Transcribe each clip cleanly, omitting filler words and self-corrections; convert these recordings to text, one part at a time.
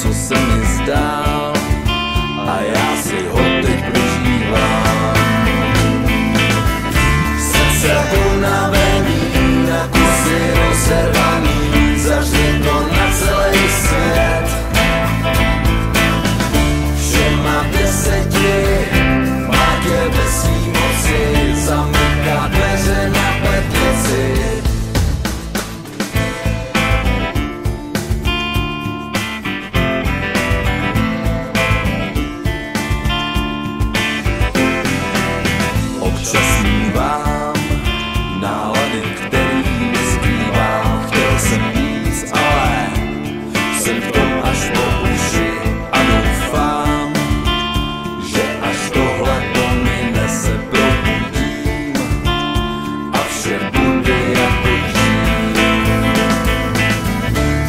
co se mi zdál, a já si ho teď prožívám. Srdce unavený, na kusy rozervaný, zaři to na celý svět. Všema 10 má tě ve svý moci, zamyká dveře na petlici. Občas mívám nálady, který neskrývám. Chtěl jsem víc, ale jsem v tom až po uši a doufám, že až tohle to mine se probudím a vše bude jako dřív.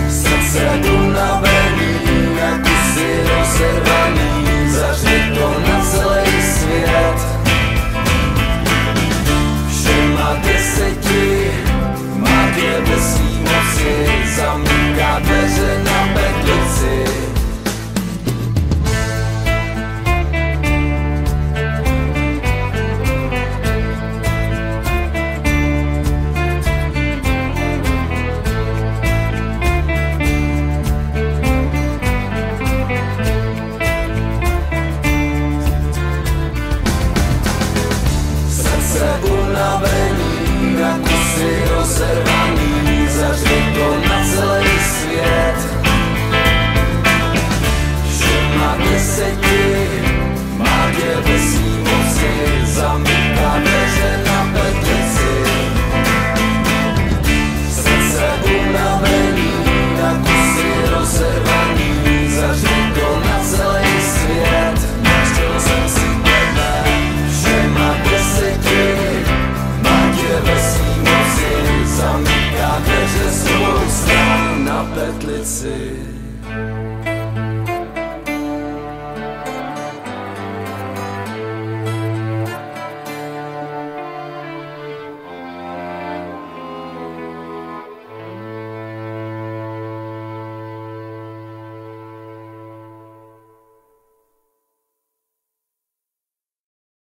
Srdce unavený, na kusy rozervaný, zaři to na celý svět. Všema 10 má tě ve svý moci, zamyká dveře na petlici. Srdce unavený, na kusy rozervaný, zaři to na celý svět. Všema 10 má tě ve svý moci, zamyká dveře na petlici. Srdce unavený, na kusy rozervaný, zaři to na celý svět. Chtěl jsem si tebe, všema 10 má tě ve svý moci, zamyká dveře s obou stran na petlici.